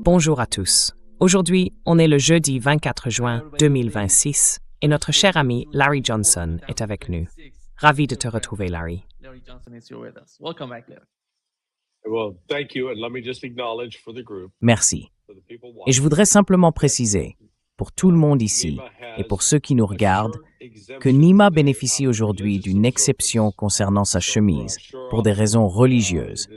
Bonjour à tous. Aujourd'hui, on est le jeudi 24 juin 2026 et notre cher ami Larry Johnson est avec nous. Ravi de te retrouver, Larry. Larry Johnson is here with us. Welcome back, Larry. Well, thank you, and let me just acknowledge for the group, Merci. for the people Et je voudrais simplement préciser, pour tout le monde ici et pour ceux qui nous regardent, que Nima bénéficie aujourd'hui d'une exception concernant sa chemise pour des raisons religieuses.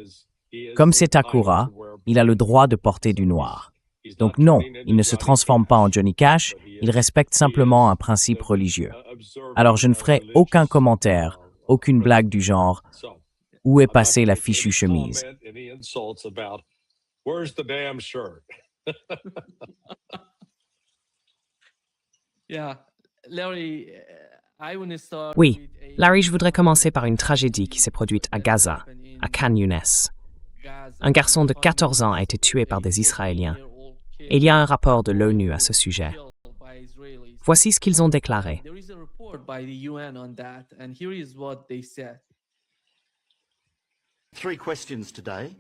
Comme c'est Akura, il a le droit de porter du noir. Donc non, il ne se transforme pas en Johnny Cash, il respecte simplement un principe religieux. Alors je ne ferai aucun commentaire, aucune blague du genre « Où est passée la fichue chemise ?» Yeah, Larry, I want to start Oui, with a- Larry, je voudrais commencer par une tragédie qui s'est produite à Gaza, à Khan Younes. Un garçon de 14 ans a été tué par des Israéliens. Et il y a un rapport de l'ONU à ce sujet. Voici ce qu'ils ont déclaré. There is a report by the UN on that, and here is what they said. Three questions today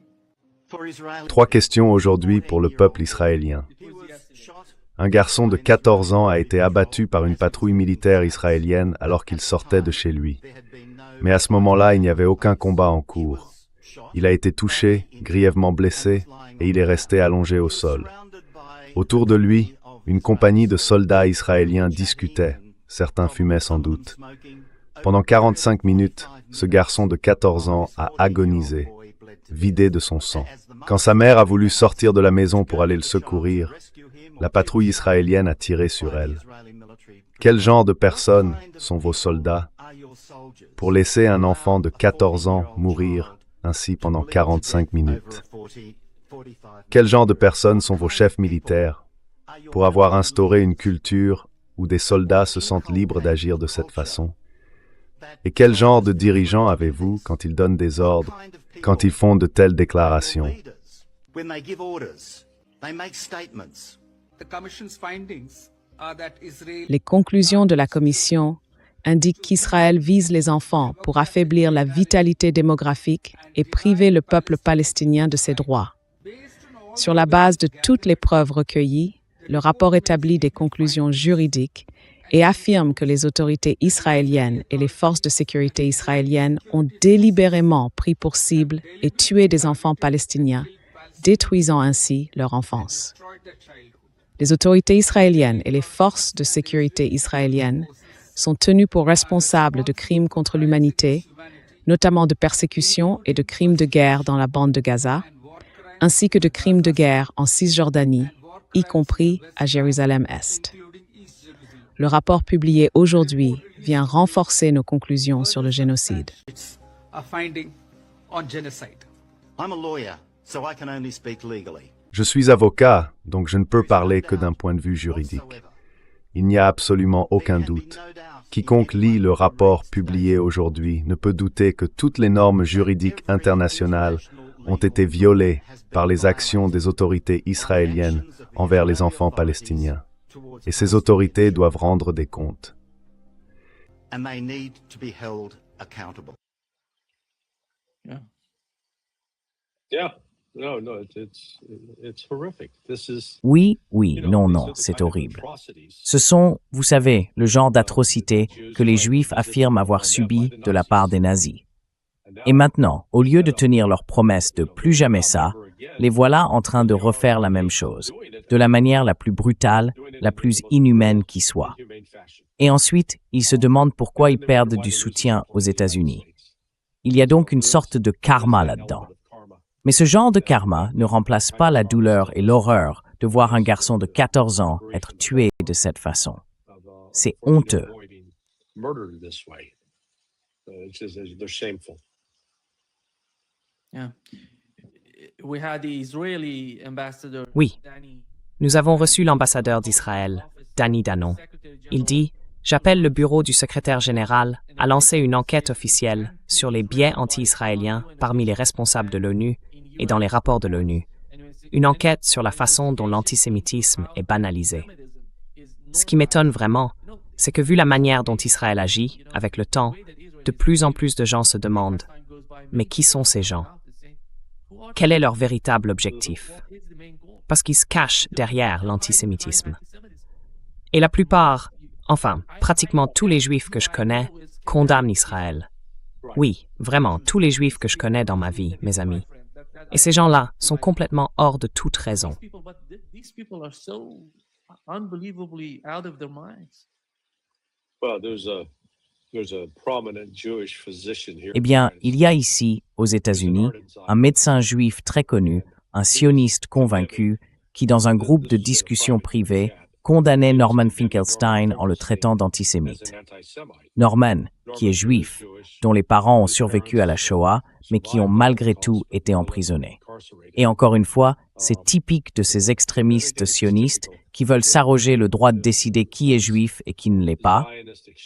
for Israel. Trois questions aujourd'hui pour le peuple israélien. He was shot. Un garçon de 14 ans a été abattu par une patrouille militaire israélienne alors qu'il sortait de chez lui. There had been no Mais à ce moment-là, il n'y avait aucun combat en cours. Il a été touché, grièvement blessé, et il est resté allongé au sol. Autour de lui, une compagnie de soldats israéliens discutait. Certains fumaient sans doute. Pendant 45 minutes, ce garçon de 14 ans a agonisé, vidé de son sang. Quand sa mère a voulu sortir de la maison pour aller le secourir, la patrouille israélienne a tiré sur elle. Quel genre de personnes sont vos soldats pour laisser un enfant de 14 ans mourir ainsi pendant 45 minutes? Quel genre de personnes sont vos chefs militaires pour avoir instauré une culture où des soldats se sentent libres d'agir de cette façon? Et quel genre de dirigeants avez-vous quand ils donnent des ordres, quand ils font de telles déclarations? When they give orders, they make statements. The Commission's findings are that Israel Les conclusions de la Commission indiquent qu'Israël vise les enfants pour affaiblir la vitalité démographique et priver le peuple palestinien de ses droits. Sur la base de toutes les preuves recueillies, le rapport établit des conclusions juridiques et affirme que les autorités israéliennes et les forces de sécurité israéliennes ont délibérément pris pour cible et tué des enfants palestiniens, détruisant ainsi leur enfance. destroyed their childhood. Les autorités israéliennes et les forces de sécurité israéliennes sont tenues pour responsables de crimes contre l'humanité, notamment de persécutions et de crimes de guerre dans la bande de Gaza, ainsi que de crimes de guerre en Cisjordanie, y compris à Jérusalem-Est. Le rapport publié aujourd'hui vient renforcer nos conclusions sur le génocide. It's a finding on genocide. I'm a lawyer, so I can only speak legally. Je suis avocat, donc je ne peux parler que d'un point de vue juridique. Il n'y a absolument aucun doute. Quiconque lit le rapport publié aujourd'hui ne peut douter que toutes les normes juridiques internationales ont été violées par les actions des autorités israéliennes envers les enfants palestiniens. Et ces autorités doivent rendre des comptes. And they need to be held accountable. Yeah, no, it's horrific. This is, Oui, you know, non, these non, are the c'est kind of horrible. atrocities. Ce sont, vous savez, le genre d'atrocités que les Juifs affirment avoir subies de la part des nazis. Et maintenant, au lieu de tenir leur promesse de plus jamais ça, les voilà en train de refaire la même chose, de la manière la plus brutale, la plus inhumaine qui soit. Et ensuite, ils se demandent pourquoi ils perdent du soutien aux États-Unis. Il y a donc une sorte de karma là-dedans. Mais ce genre de karma ne remplace pas la douleur et l'horreur de voir un garçon de 14 ans être tué de cette façon. C'est honteux. Murdered this way. They're shameful. Yeah. We had the Israeli ambassador, Oui. Danny. Nous avons reçu l'ambassadeur d'Israël, Danny Danon. Il dit « J'appelle le bureau du secrétaire général à lancer une enquête officielle sur les biais anti-israéliens parmi les responsables de l'ONU et dans les rapports de l'ONU. Une enquête sur la façon dont l'antisémitisme est banalisé. Ce qui m'étonne vraiment, c'est que vu la manière dont Israël agit, avec le temps, de plus en plus de gens se demandent « Mais qui sont ces gens ?» quel est leur véritable objectif? Parce qu'ils se cachent derrière l'antisémitisme. Et la plupart, enfin, pratiquement tous les Juifs que je connais, condamnent Israël. Oui, vraiment, tous les Juifs que je connais dans ma vie, mes amis. Et ces gens-là sont complètement hors de toute raison. Well, there's a prominent Jewish physician here. Eh bien, il y a ici, aux États-Unis, un médecin juif très connu, un sioniste convaincu, qui, dans un groupe de discussion privée, condamnait Norman Finkelstein en le traitant d'antisémite. Norman, qui est juif, dont les parents ont survécu à la Shoah, mais qui ont malgré tout été emprisonnés. Et encore une fois, c'est typique de ces extrémistes sionistes qui veulent s'arroger le droit de décider qui est juif et qui ne l'est pas,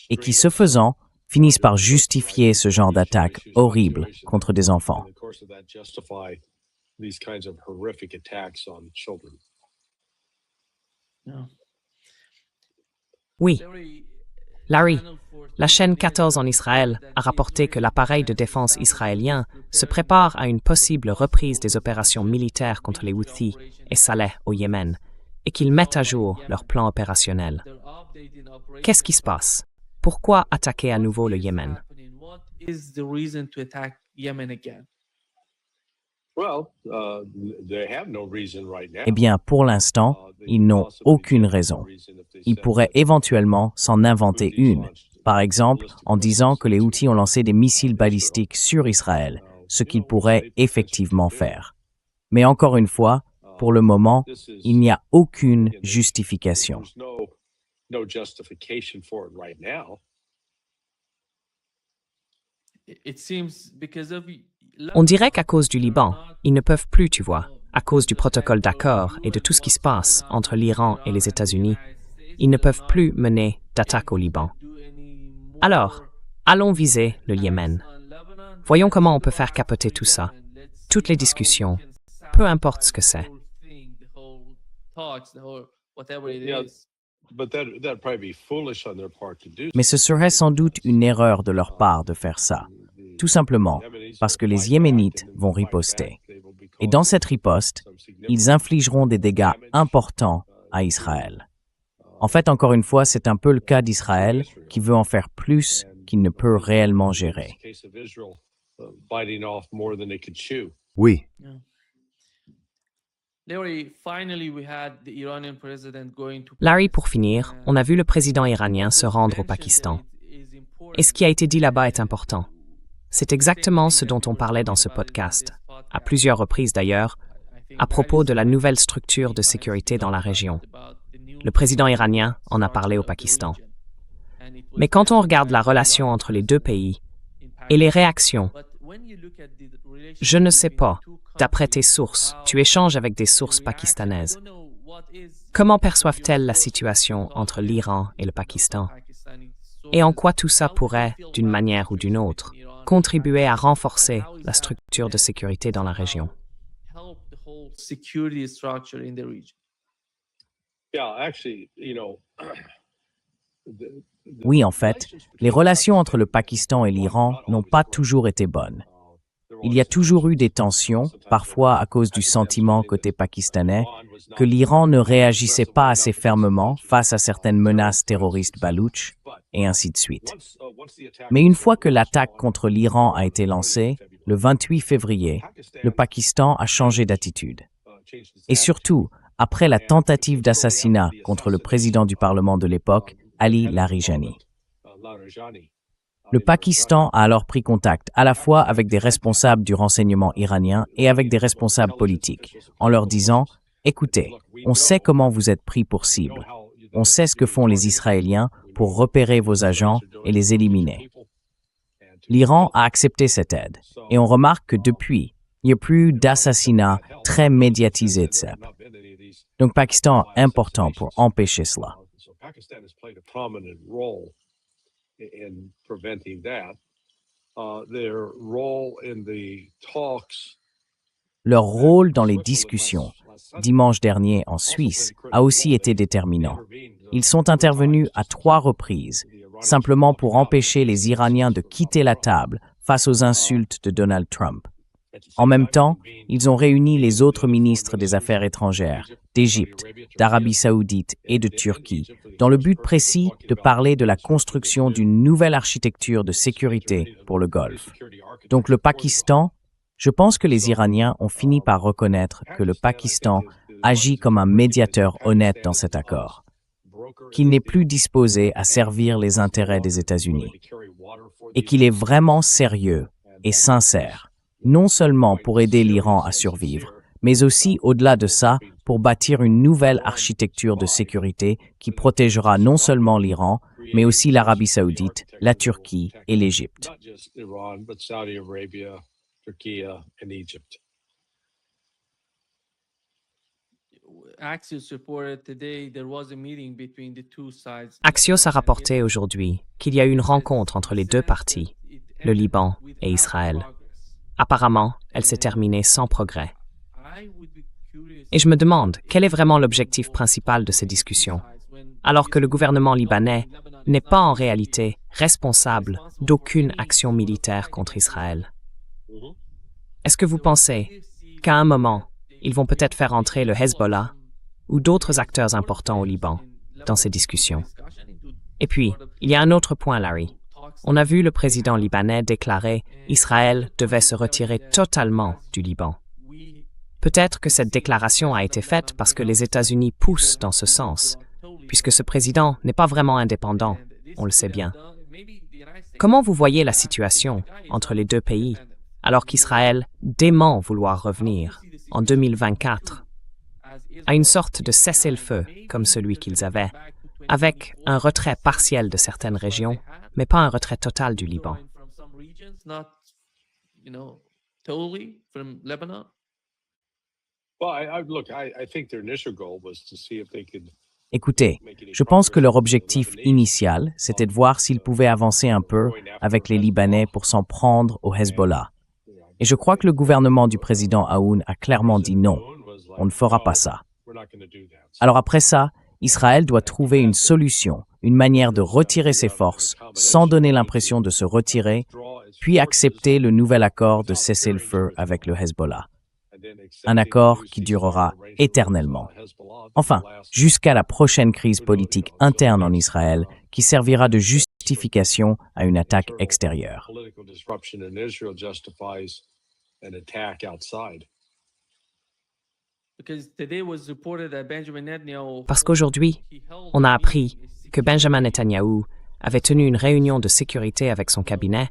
et qui, ce faisant, finissent par justifier ce genre d'attaque horrible contre des enfants. Oui, Larry, la chaîne 14 en Israël a rapporté que l'appareil de défense israélien se prépare à une possible reprise des opérations militaires contre les Houthis et Saleh au Yémen, et qu'ils mettent à jour leur plan opérationnel. Qu'est-ce qui se passe? Pourquoi attaquer à nouveau le Yémen? Eh bien, pour l'instant, ils n'ont aucune raison. Ils pourraient éventuellement s'en inventer une, par exemple en disant que les Houthis ont lancé des missiles balistiques sur Israël, ce qu'ils pourraient effectivement faire. Mais encore une fois, pour le moment, il n'y a aucune justification. On dirait qu'à cause du Liban, ils ne peuvent plus, tu vois, à cause du protocole d'accord et de tout ce qui se passe entre l'Iran et les États-Unis, ils ne peuvent plus mener d'attaque au Liban. Alors, allons viser le Yémen. Voyons comment on peut faire capoter tout ça. Toutes les discussions, peu importe ce que c'est. Mais ce serait sans doute une erreur de leur part de faire ça, tout simplement parce que les Yéménites vont riposter. Et dans cette riposte, ils infligeront des dégâts importants à Israël. En fait, encore une fois, c'est un peu le cas d'Israël qui veut en faire plus qu'il ne peut réellement gérer. Oui, Larry, pour finir, on a vu le président iranien se rendre au Pakistan. Et ce qui a été dit là-bas est important. C'est exactement ce dont on parlait dans ce podcast, à plusieurs reprises d'ailleurs, à propos de la nouvelle structure de sécurité dans la région. Le président iranien en a parlé au Pakistan. Mais quand on regarde la relation entre les deux pays et les réactions, je ne sais pas, d'après tes sources, tu échanges avec des sources pakistanaises. Comment perçoivent-elles la situation entre l'Iran et le Pakistan? Et en quoi tout ça pourrait, d'une manière ou d'une autre, contribuer à renforcer la structure de sécurité dans la région? Oui, en fait, les relations entre le Pakistan et l'Iran n'ont pas toujours été bonnes. Il y a toujours eu des tensions, parfois à cause du sentiment côté pakistanais, que l'Iran ne réagissait pas assez fermement face à certaines menaces terroristes baloutches, et ainsi de suite. Mais une fois que l'attaque contre l'Iran a été lancée, le 28 février, le Pakistan a changé d'attitude. Et surtout, après la tentative d'assassinat contre le président du Parlement de l'époque, Ali Larijani. Le Pakistan a alors pris contact à la fois avec des responsables du renseignement iranien et avec des responsables politiques, en leur disant « Écoutez, on sait comment vous êtes pris pour cible. On sait ce que font les Israéliens pour repérer vos agents et les éliminer. » L'Iran a accepté cette aide, et on remarque que depuis, il n'y a plus d'assassinats très médiatisés de CEP. Donc, Pakistan est important pour empêcher cela. In preventing that, their role in the talks. Leur rôle dans les discussions, dimanche dernier en Suisse, a aussi été déterminant. Ils sont intervenus à 3 reprises, simplement pour empêcher les Iraniens de quitter la table face aux insultes de Donald Trump. En même temps, ils ont réuni les autres ministres des Affaires étrangères, d'Égypte, d'Arabie saoudite et de Turquie, dans le but précis de parler de la construction d'une nouvelle architecture de sécurité pour le Golfe. Donc le Pakistan, je pense que les Iraniens ont fini par reconnaître que le Pakistan agit comme un médiateur honnête dans cet accord, qu'il n'est plus disposé à servir les intérêts des États-Unis, et qu'il est vraiment sérieux et sincère, non seulement pour aider l'Iran à survivre, mais aussi au-delà de ça, pour bâtir une nouvelle architecture de sécurité qui protégera non seulement l'Iran, mais aussi l'Arabie saoudite, la Turquie et l'Égypte. Axios a rapporté aujourd'hui qu'il y a eu une rencontre entre les deux parties, le Liban et Israël. Apparemment, elle s'est terminée sans progrès. Et je me demande, quel est vraiment l'objectif principal de ces discussions, alors que le gouvernement libanais n'est pas en réalité responsable d'aucune action militaire contre Israël. Est-ce que vous pensez qu'à un moment, ils vont peut-être faire entrer le Hezbollah ou d'autres acteurs importants au Liban dans ces discussions? Et puis, il y a un autre point, Larry. On a vu le président libanais déclarer qu'Israël devait se retirer totalement du Liban. Peut-être que cette déclaration a été faite parce que les États-Unis poussent dans ce sens, puisque ce président n'est pas vraiment indépendant, on le sait bien. Comment vous voyez la situation entre les deux pays, alors qu'Israël dément vouloir revenir, en 2024, à une sorte de cessez-le-feu comme celui qu'ils avaient, avec un retrait partiel de certaines régions, mais pas un retrait total du Liban? Écoutez, je pense que leur objectif initial, c'était de voir s'ils pouvaient avancer un peu avec les Libanais pour s'en prendre au Hezbollah. Et je crois que le gouvernement du président Aoun a clairement dit non, on ne fera pas ça. Alors après ça, Israël doit trouver une solution, une manière de retirer ses forces sans donner l'impression de se retirer, puis accepter le nouvel accord de cessez-le-feu avec le Hezbollah. Un accord qui durera éternellement. Enfin, jusqu'à la prochaine crise politique interne en Israël qui servira de justification à une attaque extérieure. Parce qu'aujourd'hui, on a appris que Benjamin Netanyahou avait tenu une réunion de sécurité avec son cabinet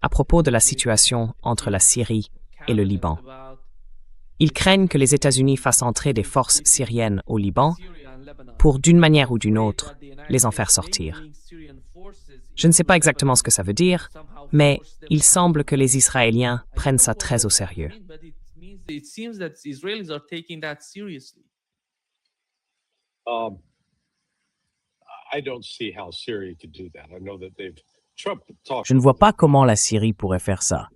à propos de la situation entre la Syrie et le Liban. Ils craignent que les États-Unis fassent entrer des forces syriennes au Liban pour, d'une manière ou d'une autre, les en faire sortir. Je ne sais pas exactement ce que ça veut dire, mais il semble que les Israéliens prennent ça très au sérieux. Je ne vois pas comment la Syrie pourrait faire ça.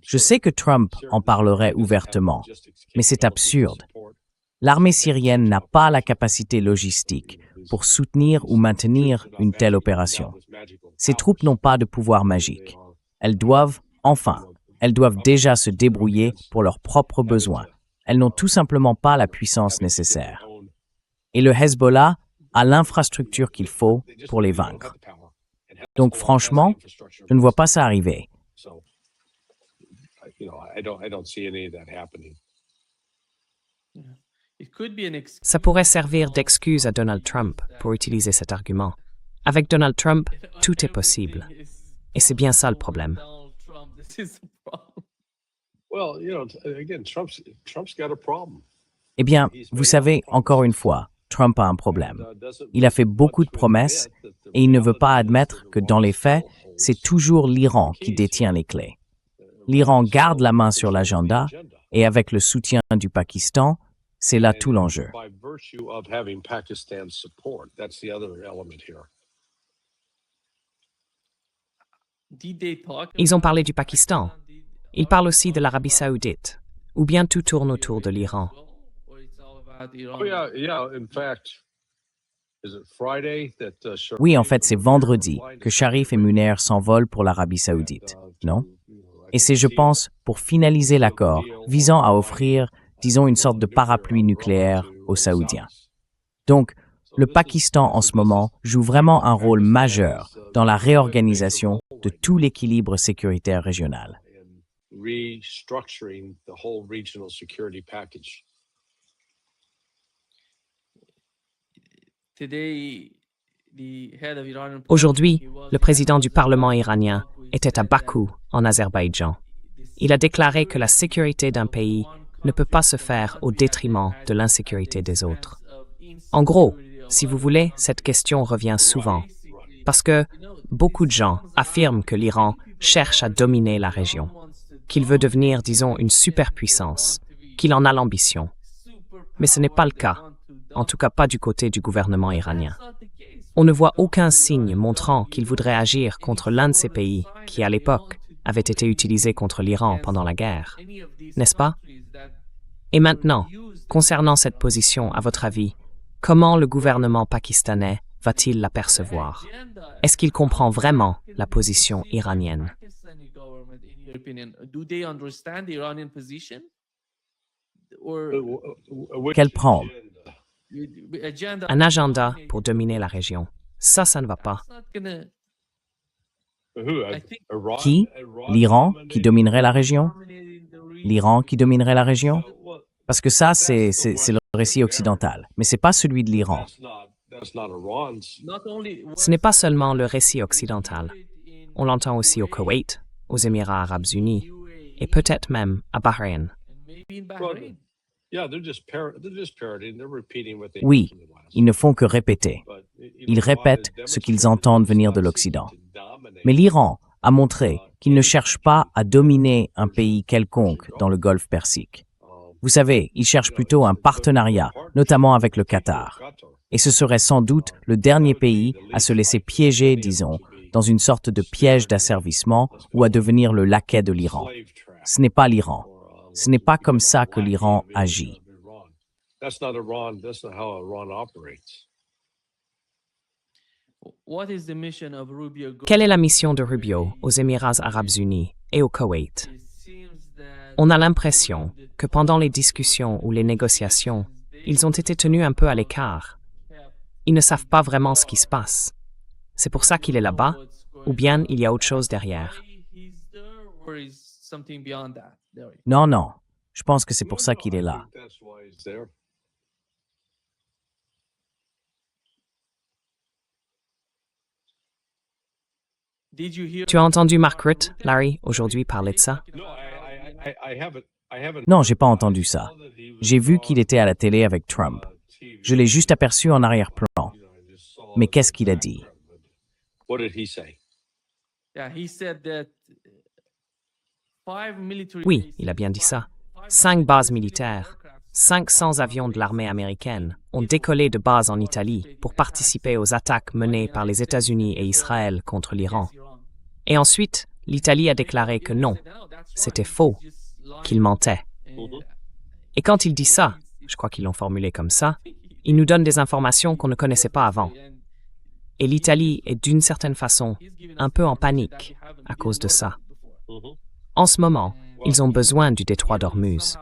Je sais que Trump en parlerait ouvertement, mais c'est absurde. L'armée syrienne n'a pas la capacité logistique pour soutenir ou maintenir une telle opération. Ces troupes n'ont pas de pouvoir magique. Elles doivent déjà se débrouiller pour leurs propres besoins. Elles n'ont tout simplement pas la puissance nécessaire. Et le Hezbollah a l'infrastructure qu'il faut pour les vaincre. Donc franchement, je ne vois pas ça arriver. Ça pourrait servir d'excuse à Donald Trump pour utiliser cet argument. Avec Donald Trump, tout est possible. Et c'est bien ça le problème. Eh bien, vous savez, encore une fois, Trump a un problème. Il a fait beaucoup de promesses et il ne veut pas admettre que dans les faits, c'est toujours l'Iran qui détient les clés. L'Iran garde la main sur l'agenda et avec le soutien du Pakistan, c'est là tout l'enjeu. Ils ont parlé du Pakistan. Ils parlent aussi de l'Arabie saoudite. Ou bien tout tourne autour de l'Iran. Oui, en fait, c'est vendredi que Sharif et Munir s'envolent pour l'Arabie saoudite, non? Et c'est, je pense, pour finaliser l'accord visant à offrir, disons, une sorte de parapluie nucléaire aux Saoudiens. Donc, le Pakistan, en ce moment, joue vraiment un rôle majeur dans la réorganisation de tout l'équilibre sécuritaire régional. Restructuring the whole regional security package. Aujourd'hui, le président du Parlement iranien était à Bakou, en Azerbaïdjan. Il a déclaré que la sécurité d'un pays ne peut pas se faire au détriment de l'insécurité des autres. En gros, si vous voulez, cette question revient souvent, parce que beaucoup de gens affirment que l'Iran cherche à dominer la région, qu'il veut devenir, disons, une superpuissance, qu'il en a l'ambition. Mais ce n'est pas le cas, en tout cas pas du côté du gouvernement iranien. On ne voit aucun signe montrant qu'il voudrait agir contre l'un de ces pays qui, à l'époque, avait été utilisé contre l'Iran pendant la guerre, n'est-ce pas? Et maintenant, concernant cette position, à votre avis, comment le gouvernement pakistanais va-t-il la percevoir? Est-ce qu'il comprend vraiment la position iranienne? Qu'elle prend? Un agenda pour dominer la région. Ça ne va pas. Qui? L'Iran qui dominerait la région? L'Iran qui dominerait la région? Parce que ça, c'est le récit occidental, mais c'est pas celui de l'Iran. Ce n'est pas seulement le récit occidental. On l'entend aussi au Koweït, aux Émirats arabes unis, et peut-être même à Bahreïn. Oui, ils ne font que répéter. Ils répètent ce qu'ils entendent venir de l'Occident. Mais l'Iran a montré qu'il ne cherche pas à dominer un pays quelconque dans le Golfe Persique. Vous savez, il cherche plutôt un partenariat, notamment avec le Qatar. Et ce serait sans doute le dernier pays à se laisser piéger, disons, dans une sorte de piège d'asservissement ou à devenir le laquais de l'Iran. Ce n'est pas l'Iran. Ce n'est pas comme ça que l'Iran agit. Quelle est la mission de Rubio aux Émirats arabes unis et au Koweït? On a l'impression que pendant les discussions ou les négociations, ils ont été tenus un peu à l'écart. Ils ne savent pas vraiment ce qui se passe. C'est pour ça qu'il est là-bas, ou bien il y a autre chose derrière? Non, non. Je pense que c'est pour ça qu'il est là. Tu as entendu Mark Rutte, Larry, aujourd'hui parler de ça? Non, j'ai pas entendu ça. J'ai vu qu'il était à la télé avec Trump. Je l'ai juste aperçu en arrière-plan. Mais qu'est-ce qu'il a dit? Oui, il a bien dit ça. 5 bases militaires, 500 avions de l'armée américaine ont décollé de bases en Italie pour participer aux attaques menées par les États-Unis et Israël contre l'Iran. Et ensuite, l'Italie a déclaré que non, c'était faux, qu'il mentait. Et quand il dit ça, je crois qu'ils l'ont formulé comme ça, il nous donne des informations qu'on ne connaissait pas avant. Et l'Italie est d'une certaine façon un peu en panique à cause de ça. En ce moment, ils ont besoin du détroit d'Ormuz.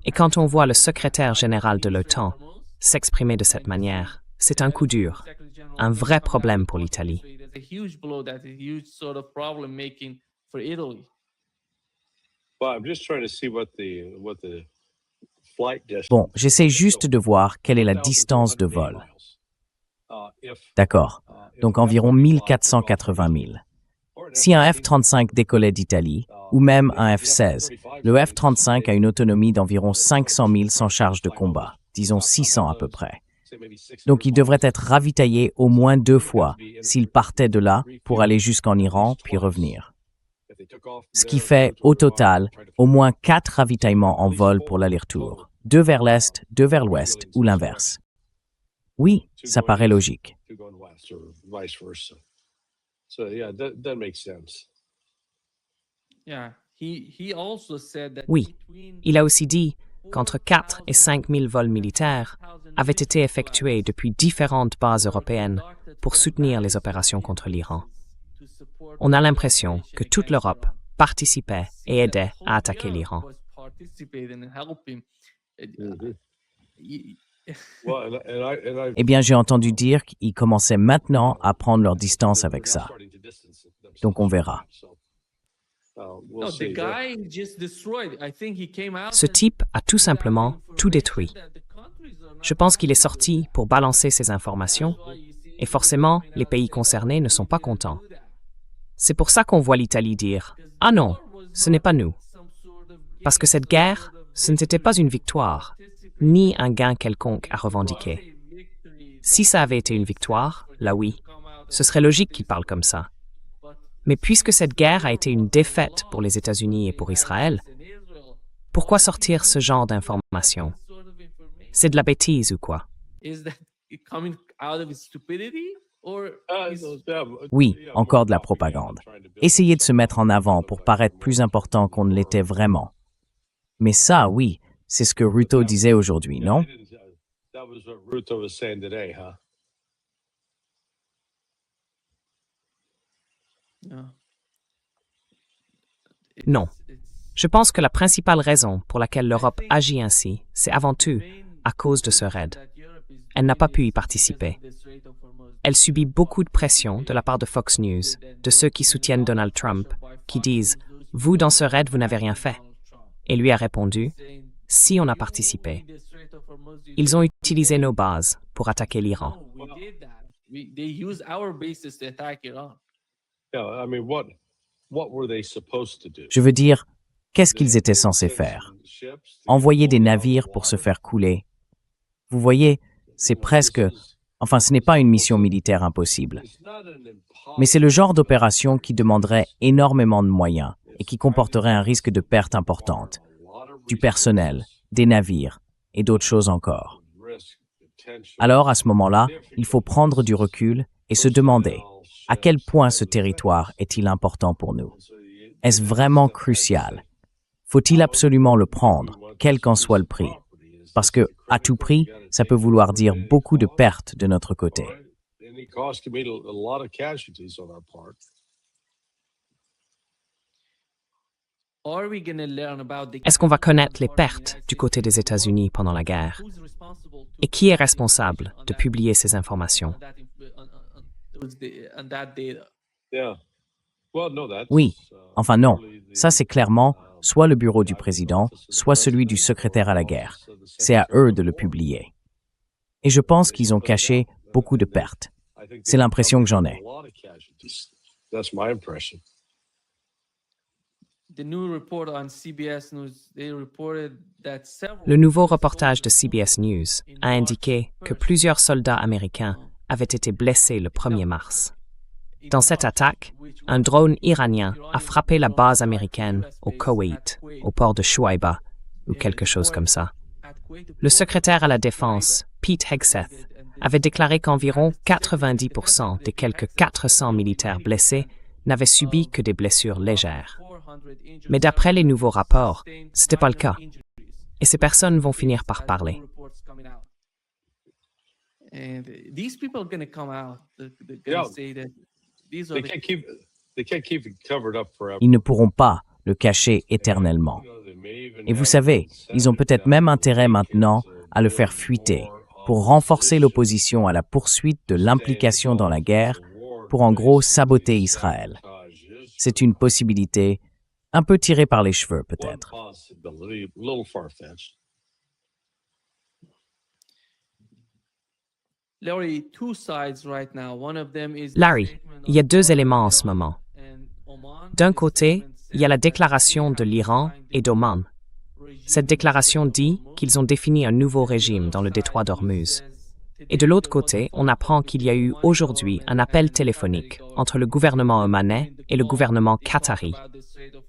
Et quand on voit le secrétaire général de l'OTAN s'exprimer de cette manière, c'est un coup dur, un vrai problème pour l'Italie. Bon, j'essaie juste de voir quelle est la distance de vol. D'accord. Donc environ 1480 000. Si un F-35 décollait d'Italie, ou même un F-16, le F-35 a une autonomie d'environ 500 000 sans charge de combat, disons 600 à peu près. Donc il devrait être ravitaillé au moins 2 fois s'il partait de là pour aller jusqu'en Iran puis revenir. Ce qui fait, au total, au moins 4 ravitaillements en vol pour l'aller-retour. 2 vers l'Est, 2 vers l'Ouest, ou l'inverse. Oui, ça paraît logique. Oui, il a aussi dit qu'entre 4 et 5 000 vols militaires avaient été effectués depuis différentes bases européennes pour soutenir les opérations contre l'Iran. On a l'impression que toute l'Europe participaient et aidaient à attaquer l'Iran. Eh bien, j'ai entendu dire qu'ils commençaient maintenant à prendre leur distance avec ça. Donc on verra. Ce type a tout simplement tout détruit. Je pense qu'il est sorti pour balancer ces informations, et forcément, les pays concernés ne sont pas contents. C'est pour ça qu'on voit l'Italie dire « Ah non, ce n'est pas nous ». Parce que cette guerre, ce n'était pas une victoire, ni un gain quelconque à revendiquer. Si ça avait été une victoire, là oui, ce serait logique qu'ils parlent comme ça. Mais puisque cette guerre a été une défaite pour les États-Unis et pour Israël, pourquoi sortir ce genre d'informations? C'est de la bêtise ou quoi? Oui, encore de la propagande. Essayez de se mettre en avant pour paraître plus important qu'on ne l'était vraiment. Mais ça, oui, c'est ce que Ruto disait aujourd'hui, non? That was what Ruto was saying today, huh? Non. Je pense que la principale raison pour laquelle l'Europe agit ainsi, c'est avant tout à cause de ce raid. Elle n'a pas pu y participer. Elle subit beaucoup de pression de la part de Fox News, de ceux qui soutiennent Donald Trump, qui disent « Vous, dans ce raid, vous n'avez rien fait ». Et lui a répondu « Si on a participé ». Ils ont utilisé nos bases pour attaquer l'Iran. Yeah, I mean, what were they supposed to do? Je veux dire, qu'est-ce qu'ils étaient censés faire? Envoyer des navires pour se faire couler. Vous voyez, c'est presque... Enfin, ce n'est pas une mission militaire impossible. Mais c'est le genre d'opération qui demanderait énormément de moyens et qui comporterait un risque de perte importante. Du personnel, des navires et d'autres choses encore. Alors, à ce moment-là, il faut prendre du recul et se demander à quel point ce territoire est-il important pour nous? Est-ce vraiment crucial? Faut-il absolument le prendre, quel qu'en soit le prix? Parce que, à tout prix, ça peut vouloir dire beaucoup de pertes de notre côté. Est-ce qu'on va connaître les pertes du côté des États-Unis pendant la guerre? Et qui est responsable de publier ces informations? Oui, enfin non, ça c'est clairement soit le bureau du président, soit celui du secrétaire à la guerre. C'est à eux de le publier. Et je pense qu'ils ont caché beaucoup de pertes. C'est l'impression que j'en ai. Le nouveau reportage de CBS News a indiqué que plusieurs soldats américains avaient été blessés le 1er mars. Dans cette attaque, un drone iranien a frappé la base américaine au Koweït, au port de Shuaïba, ou quelque chose comme ça. Le secrétaire à la Défense, Pete Hegseth, avait déclaré qu'environ 90% des quelques 400 militaires blessés n'avaient subi que des blessures légères. Mais d'après les nouveaux rapports, ce n'était pas le cas. Et ces personnes vont finir par parler. Ils ne pourront pas le cacher éternellement. Et vous savez, ils ont peut-être même intérêt maintenant à le faire fuiter pour renforcer l'opposition à la poursuite de l'implication dans la guerre pour en gros saboter Israël. C'est une possibilité un peu tirée par les cheveux peut-être. Larry, il y a deux éléments en ce moment. D'un côté, il y a la déclaration de l'Iran et d'Oman. Cette déclaration dit qu'ils ont défini un nouveau régime dans le détroit d'Ormuz. Et de l'autre côté, on apprend qu'il y a eu aujourd'hui un appel téléphonique entre le gouvernement omanais et le gouvernement qatari.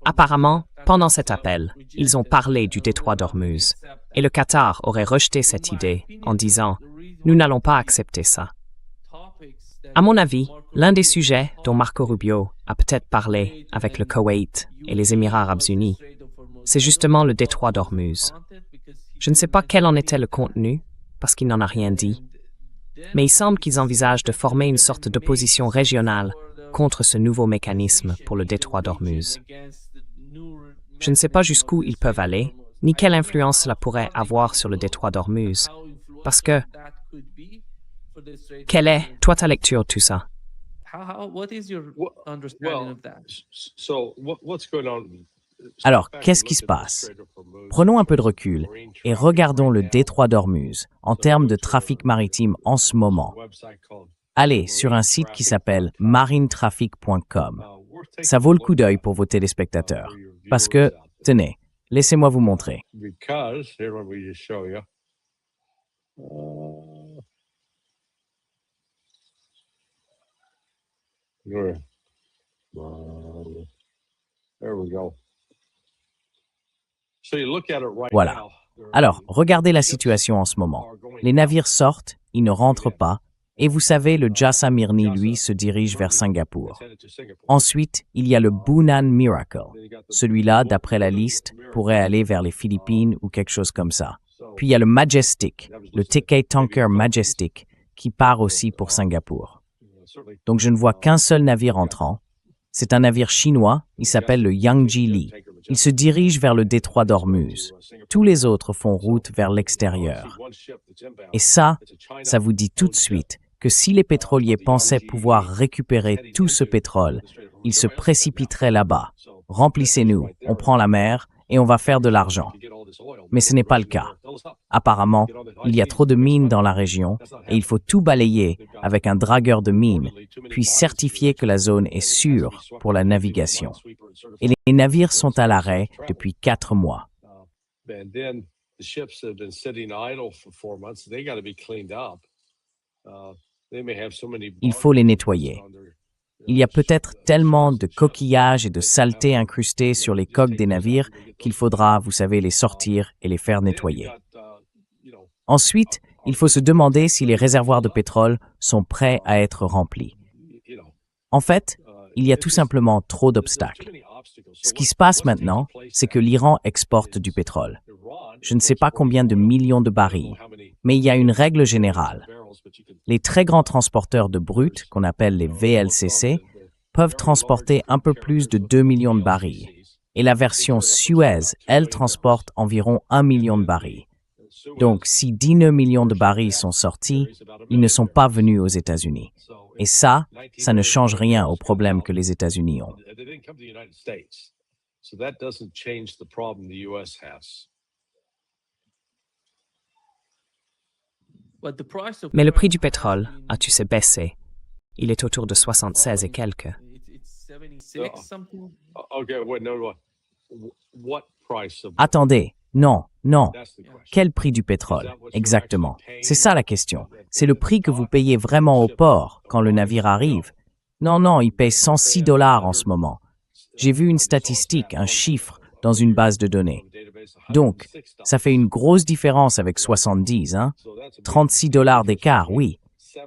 Apparemment, pendant cet appel, ils ont parlé du détroit d'Ormuz. Et le Qatar aurait rejeté cette idée en disant « Nous n'allons pas accepter ça ». À mon avis, l'un des sujets dont Marco Rubio a peut-être parlé avec le Koweït et les Émirats arabes unis, c'est justement le détroit d'Ormuz. Je ne sais pas quel en était le contenu, parce qu'il n'en a rien dit, mais il semble qu'ils envisagent de former une sorte d'opposition régionale contre ce nouveau mécanisme pour le détroit d'Ormuz. Je ne sais pas jusqu'où ils peuvent aller, ni quelle influence cela pourrait avoir sur le détroit d'Ormuz. Parce que, quelle est, toi, ta lecture de tout ça? What is your Well, understanding of that? what's going on? Alors, qu'est-ce qui se passe? Prenons un peu de recul et regardons le détroit d'Ormuz en termes de trafic maritime en ce moment. Allez sur un site qui s'appelle marinetraffic.com. Ça vaut le coup d'œil pour vos téléspectateurs. Parce que, tenez, laissez-moi vous montrer. Because here, let me just show you. There we go. So you look at it right Voilà. now. Alors, regardez la situation en ce moment. Les navires sortent, ils ne rentrent pas, et vous savez, le Jasa Mirni, lui, se dirige vers Singapour. Ensuite, il y a le Bunan Miracle. Celui-là, d'après la liste, pourrait aller vers les Philippines ou quelque chose comme ça. Puis il y a le Majestic, le Ticket Tanker Majestic, qui part aussi pour Singapour. Donc je ne vois qu'un seul navire entrant. C'est un navire chinois, il s'appelle le Yangji Li. Il se dirige vers le détroit d'Ormuz. Tous les autres font route vers l'extérieur. Et ça vous dit tout de suite que si les pétroliers pensaient pouvoir récupérer tout ce pétrole, ils se précipiteraient là-bas. Remplissez-nous, on prend la mer et on va faire de l'argent. Mais ce n'est pas le cas. Apparemment, il y a trop de mines dans la région et il faut tout balayer avec un dragueur de mines, puis certifier que la zone est sûre pour la navigation. Et les navires sont à l'arrêt depuis 4 mois. And then the ships have been sitting idle for 4 months. They got to be cleaned up. They may have so many. Il faut les nettoyer. Il y a peut-être tellement de coquillages et de saletés incrustées sur les coques des navires qu'il faudra, vous savez, les sortir et les faire nettoyer. Ensuite, il faut se demander si les réservoirs de pétrole sont prêts à être remplis. En fait, il y a tout simplement trop d'obstacles. Ce qui se passe maintenant, c'est que l'Iran exporte du pétrole. Je ne sais pas combien de millions de barils, mais il y a une règle générale. Les très grands transporteurs de brut, qu'on appelle les VLCC, peuvent transporter un peu plus de 2 millions de barils. Et la version Suez, elle, transporte environ 1 million de barils. Donc, si 19 millions de barils sont sortis, ils ne sont pas venus aux États-Unis. Et ça ne change rien au problème que les États-Unis ont. Mais le prix du pétrole a, tu sais, baissé. Il est autour de 76 et quelques. Attendez, non. Quel prix du pétrole, exactement? C'est ça la question. C'est le prix que vous payez vraiment au port quand le navire arrive. Non, il paye $106 en ce moment. J'ai vu une statistique, un chiffre, dans une base de données. Donc, ça fait une grosse différence avec 70, hein? $36 d'écart, oui.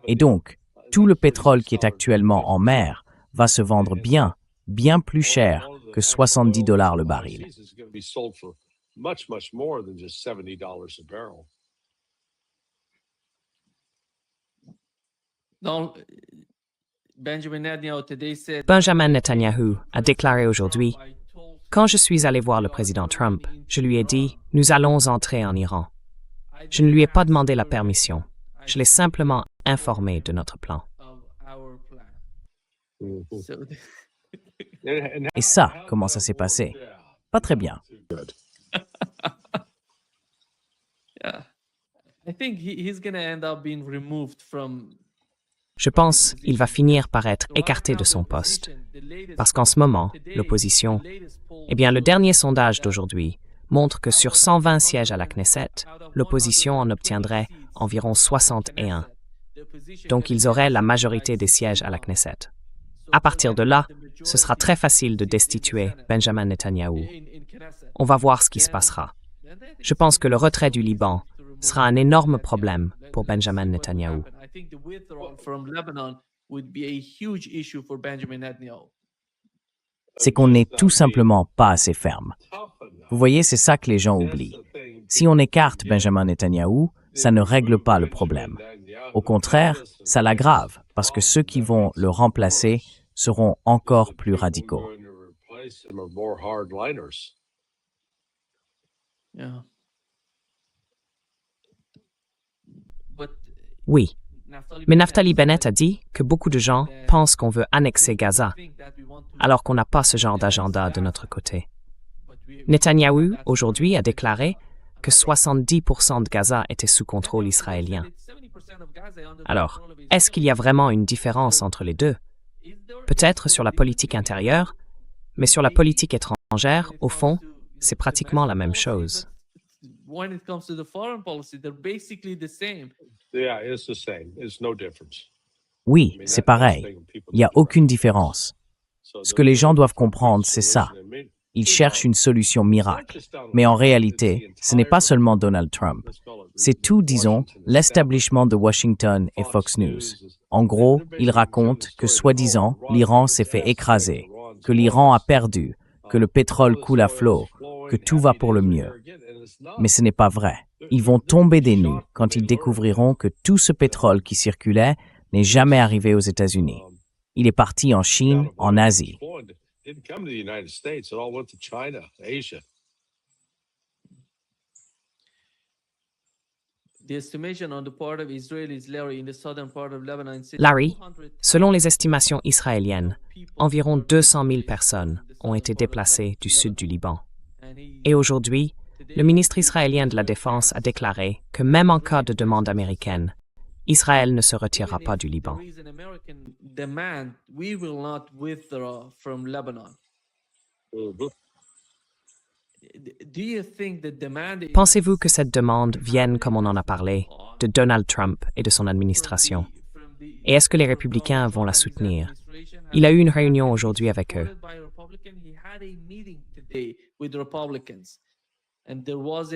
Et donc, tout le pétrole qui est actuellement en mer va se vendre bien plus cher que $70 le baril. Benjamin Netanyahu a déclaré aujourd'hui: « Quand je suis allé voir le président Trump, je lui ai dit « Nous allons entrer en Iran ». Je ne lui ai pas demandé la permission. Je l'ai simplement informé de notre plan. Et ça, comment ça s'est passé? Pas très bien. Je pense qu'il va finir par être écarté de son poste. Parce qu'en ce moment, l'opposition, le dernier sondage d'aujourd'hui montre que sur 120 sièges à la Knesset, l'opposition en obtiendrait environ 61. Donc ils auraient la majorité des sièges à la Knesset. À partir de là, ce sera très facile de destituer Benjamin Netanyahou. On va voir ce qui se passera. Je pense que le retrait du Liban sera un énorme problème pour Benjamin Netanyahou. C'est qu'on n'est tout simplement pas assez ferme. Vous voyez, c'est ça que les gens oublient. Si on écarte Benjamin Netanyahou, ça ne règle pas le problème. Au contraire, ça l'aggrave, parce que ceux qui vont le remplacer seront encore plus radicaux. Some are more hardliners. Yeah. But Oui, mais Naftali Bennett a dit que beaucoup de gens pensent qu'on veut annexer Gaza, alors qu'on n'a pas ce genre d'agenda de notre côté. Netanyahou, aujourd'hui, a déclaré que 70% de Gaza était sous contrôle israélien. Alors, est-ce qu'il y a vraiment une différence entre les deux? Peut-être sur la politique intérieure, mais sur la politique étrangère, au fond, c'est pratiquement la même chose. when it comes to the foreign policy, they're basically the same. Yeah, it's the same. It's no difference. Oui, c'est pareil. Il n'y a aucune différence. Ce que les gens doivent comprendre, c'est ça. Ils cherchent une solution miracle. Mais en réalité, ce n'est pas seulement Donald Trump. C'est tout, disons, l'establishment de Washington et Fox News. En gros, ils racontent que, soi-disant, l'Iran s'est fait écraser, que l'Iran a perdu, que le pétrole coule à flot, que tout va pour le mieux. Mais ce n'est pas vrai. Ils vont tomber des nues quand ils découvriront que tout ce pétrole qui circulait n'est jamais arrivé aux États-Unis. Il est parti en Chine, en Asie. Didn't come to the United States. It all went to China, Asia. The estimation on the part of Israelis, Larry, in the southern part of Lebanon, Larry, selon les estimations israéliennes, environ 200 000 personnes ont été déplacées du sud du Liban. Et aujourd'hui, le ministre israélien de la Défense a déclaré que même en cas de demande américaine, Israël ne se retirera pas du Liban. There is an American demand, we will not withdraw from Lebanon. Mhm. Do you think the demand is Pensez-vous que cette demande vienne, comme on en a parlé, de Donald Trump et de son administration? Et est-ce que les républicains vont la soutenir? Il a eu une réunion aujourd'hui avec eux. by a Republican? He had a meeting today with Republicans, and there was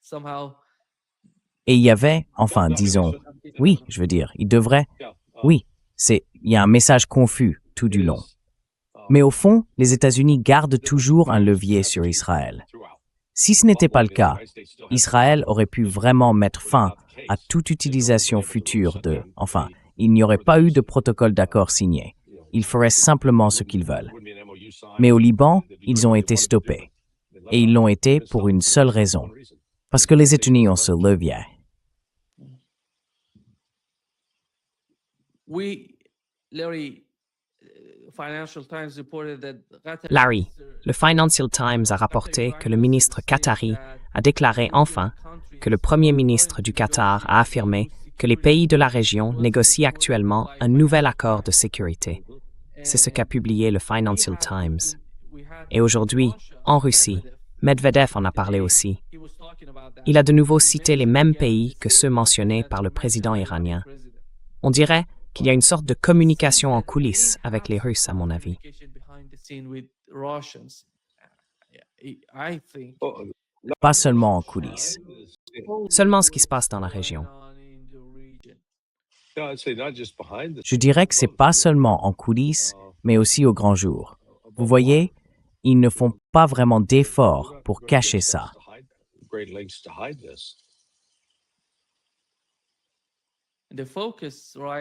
somehow. Et il y avait, enfin, disons, oui, je veux dire, il devrait, oui, il y a un message confus tout du long. Mais au fond, les États-Unis gardent toujours un levier sur Israël. Si ce n'était pas le cas, Israël aurait pu vraiment mettre fin à toute utilisation future enfin, il n'y aurait pas eu de protocole d'accord signé. Ils feraient simplement ce qu'ils veulent. Mais au Liban, ils ont été stoppés. Et ils l'ont été pour une seule raison. Parce que les États-Unis ont ce levier. Larry, le Financial Times a rapporté que le ministre qatari a déclaré enfin que le premier ministre du Qatar a affirmé que les pays de la région négocient actuellement un nouvel accord de sécurité. C'est ce qu'a publié le Financial Times. Et aujourd'hui, en Russie, Medvedev en a parlé aussi. Il a de nouveau cité les mêmes pays que ceux mentionnés par le président iranien. On dirait qu'il y a une sorte de communication en coulisses avec les Russes, à mon avis. Pas seulement en coulisses. Seulement ce qui se passe dans la région. Yeah, I'd say not just behind the Je dirais que c'est pas seulement en coulisses, mais aussi au grand jour. Vous voyez, ils ne font pas vraiment d'efforts pour cacher ça. great lengths to hide this.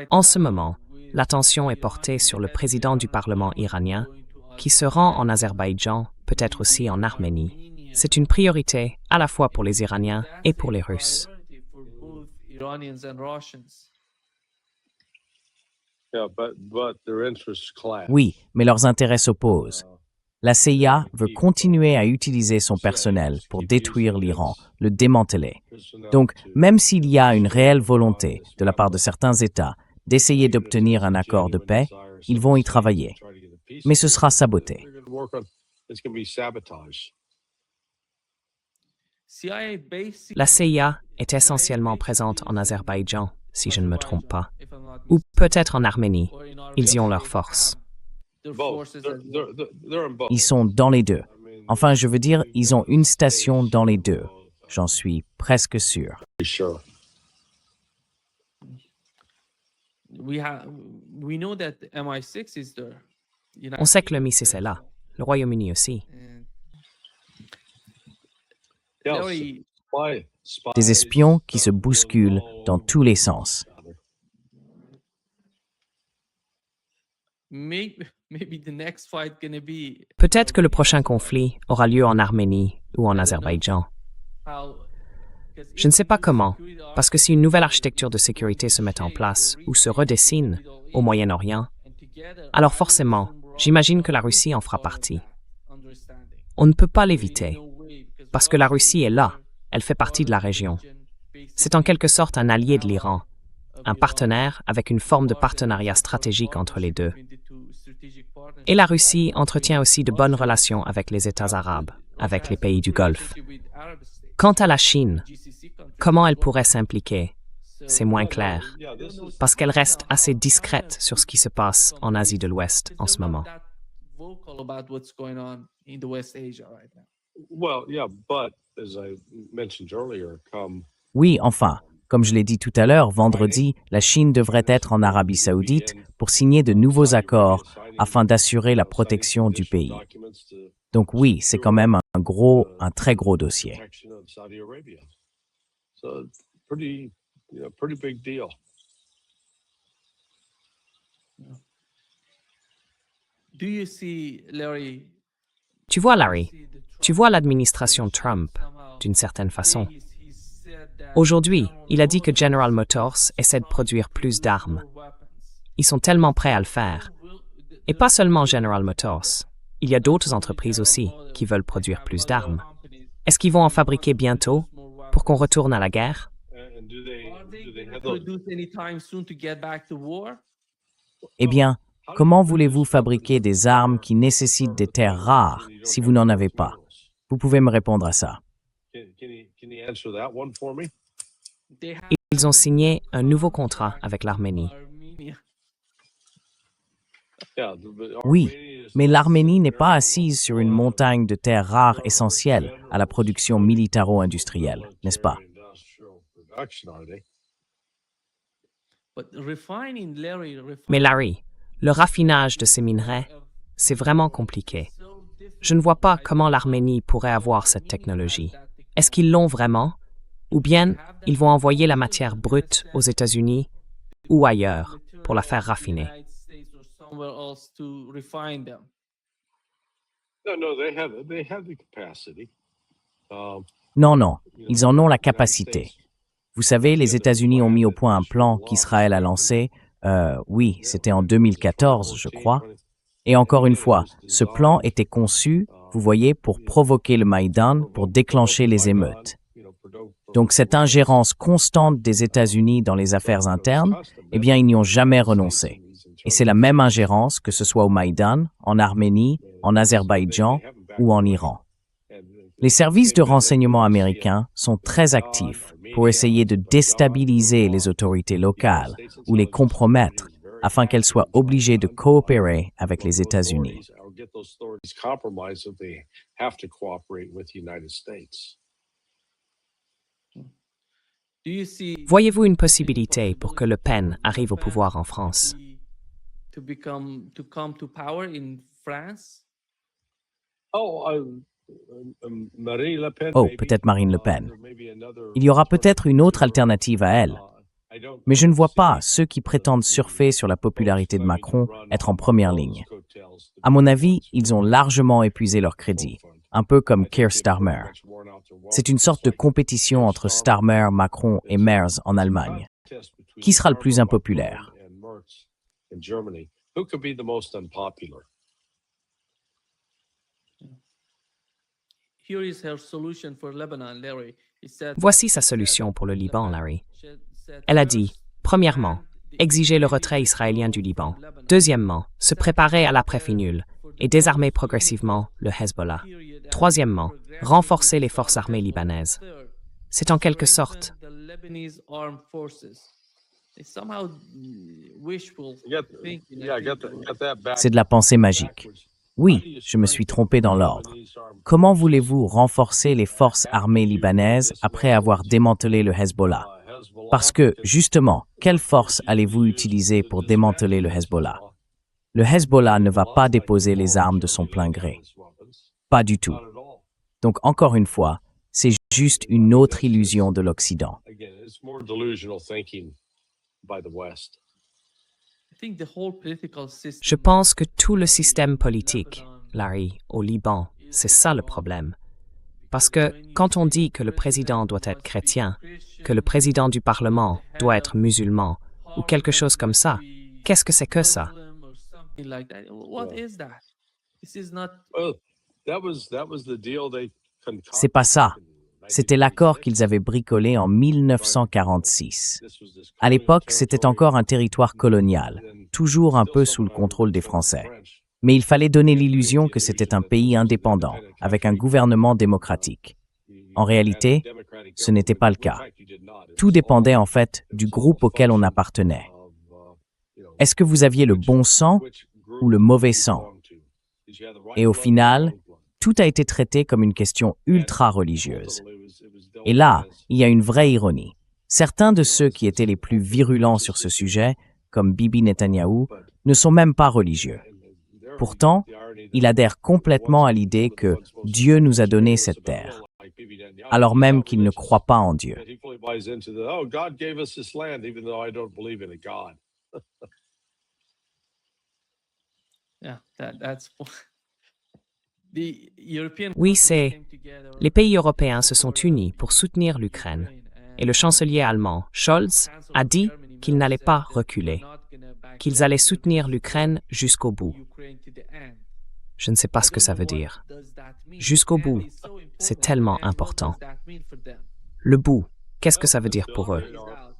En ce moment, l'attention est portée sur le président du Parlement iranien, qui se rend en Azerbaïdjan, peut-être aussi en Arménie. C'est une priorité à la fois pour les Iraniens et pour les Russes. Yeah, but their interests clash. Oui, mais leurs intérêts s'opposent. La CIA veut continuer à utiliser son personnel pour détruire l'Iran, le démanteler. Donc, même s'il y a une réelle volonté de la part de certains États d'essayer d'obtenir un accord de paix, ils vont y travailler. Mais ce sera saboté. They're gonna work on it's going to be sabotage. La CIA est essentiellement présente en Azerbaïdjan, si je ne me trompe pas, ou peut-être en Arménie. Ils y ont leur force. Both. They're in both. Ils sont dans les deux. Enfin, je veux dire, ils ont une station dans les deux. J'en suis presque sûr. Sure. On sait que le MI6 est là, le Royaume-Uni aussi. Yeah, Des espions qui se bousculent dans tous les sens. maybe the next fight gonna be Peut-être que le prochain conflit aura lieu en Arménie ou en Azerbaïdjan. how. Je ne sais pas comment, parce que si une nouvelle architecture de sécurité se met en place ou se redessine au Moyen-Orient, alors forcément, j'imagine que la Russie en fera partie. On ne peut pas l'éviter, parce que la Russie est là, elle fait partie de la région. C'est en quelque sorte un allié de l'Iran, un partenaire avec une forme de partenariat stratégique entre les deux. Et la Russie entretient aussi de bonnes relations avec les États arabes, avec les pays du Golfe. Quant à la Chine, comment elle pourrait s'impliquer? C'est moins clair, parce qu'elle reste assez discrète sur ce qui se passe en Asie de l'Ouest en ce moment. Well, yeah, but as I mentioned earlier, Oui, enfin, comme je l'ai dit tout à l'heure, vendredi, la Chine devrait être en Arabie saoudite pour signer de nouveaux accords afin d'assurer la protection du pays. Donc oui, c'est quand même un très gros dossier. protection of Saudi Arabia. So pretty big deal. Do you see, Larry? Tu vois, Larry, tu vois l'administration Trump, d'une certaine façon. Aujourd'hui, il a dit que General Motors essaie de produire plus d'armes. Ils sont tellement prêts à le faire. Et pas seulement General Motors. Il y a d'autres entreprises aussi qui veulent produire plus d'armes. Est-ce qu'ils vont en fabriquer bientôt pour qu'on retourne à la guerre? And do they have those? Produce anytime soon to get back to war? Eh bien, comment voulez-vous fabriquer des armes qui nécessitent des terres rares si vous n'en avez pas? Vous pouvez me répondre à ça. Can you answer that one for me? They have Ils ont signé un nouveau contrat avec l'Arménie. Armenia. Yeah, Oui, mais l'Arménie n'est pas assise sur une montagne de terres rares essentielles à la production militaro-industrielle, n'est-ce pas? But refining, Larry, Mais Larry, le raffinage de ces minerais, c'est vraiment compliqué. Je ne vois pas comment l'Arménie pourrait avoir cette technologie. Est-ce qu'ils l'ont vraiment? Ou bien ils vont envoyer la matière brute aux États-Unis ou ailleurs pour la faire raffiner? somewhere else to refine them. No, they have the capacity. Non, ils en ont la capacité. Vous savez, les États-Unis ont mis au point un plan qu'Israël a lancé, oui, c'était en 2014, je crois. Et encore une fois, ce plan était conçu, vous voyez, pour provoquer le Maïdan, pour déclencher les émeutes. Donc cette ingérence constante des États-Unis dans les affaires internes, eh bien, ils n'y ont jamais renoncé. Et c'est la même ingérence, que ce soit au Maïdan, en Arménie, en Azerbaïdjan ou en Iran. Les services de renseignement américains sont très actifs pour essayer de déstabiliser les autorités locales ou les compromettre afin qu'elles soient obligées de coopérer avec les États-Unis. Do you see Voyez-vous une possibilité pour que Le Pen arrive au pouvoir en France? to come to power in France? Peut-être Marine Le Pen. Il y aura peut-être une autre alternative à elle. Mais je ne vois pas ceux qui prétendent surfer sur la popularité de Macron être en première ligne. À mon avis, ils ont largement épuisé leur crédit, un peu comme Keir Starmer. C'est une sorte de compétition entre Starmer, Macron et Merz en Allemagne. Qui sera le plus impopulaire? Here is her solution for Lebanon, Larry. It said, Voici sa solution pour le Liban, Larry. Elle a dit, premièrement, exiger le retrait israélien du Liban. Deuxièmement, se préparer à l'après nul et désarmer progressivement le Hezbollah. Troisièmement, renforcer les forces armées libanaises. C'est en quelque sorte the Lebanese armed forces. They somehow wishful thinking. C'est de la pensée magique. Oui, je me suis trompé dans l'ordre. Comment voulez-vous renforcer les forces armées libanaises après avoir démantelé le Hezbollah? Parce que, justement, quelle force allez-vous utiliser pour démanteler le Hezbollah? Le Hezbollah ne va pas déposer les armes de son plein gré. Pas du tout. Donc, encore une fois, c'est juste une autre illusion de l'Occident. Je pense que tout le système politique, Larry, au Liban, c'est ça le problème. Parce que quand on dit que le président doit être chrétien, que le président du Parlement doit être musulman, ou quelque chose comme ça, qu'est-ce que c'est que ça? Well, that was the deal they concocted. C'est pas ça. C'était l'accord qu'ils avaient bricolé en 1946. À l'époque, c'était encore un territoire colonial, toujours un peu sous le contrôle des Français. Mais il fallait donner l'illusion que c'était un pays indépendant, avec un gouvernement démocratique. En réalité, ce n'était pas le cas. Tout dépendait en fait du groupe auquel on appartenait. Est-ce que vous aviez le bon sang ou le mauvais sang? Et au final, tout a été traité comme une question ultra-religieuse. Et là, il y a une vraie ironie. Certains de ceux qui étaient les plus virulents sur ce sujet, comme Bibi Netanyahou, ne sont même pas religieux. Pourtant, il adhère complètement à l'idée que Dieu nous a donné cette terre, alors même qu'il ne croit pas en Dieu. Oui, c'est... Les pays européens se sont unis pour soutenir l'Ukraine. Et le chancelier allemand, Scholz, a dit qu'il n'allait pas reculer, qu'ils allaient soutenir l'Ukraine jusqu'au bout. Je ne sais pas ce que ça veut dire. Jusqu'au bout, c'est tellement important. Le bout, qu'est-ce que ça veut dire pour eux?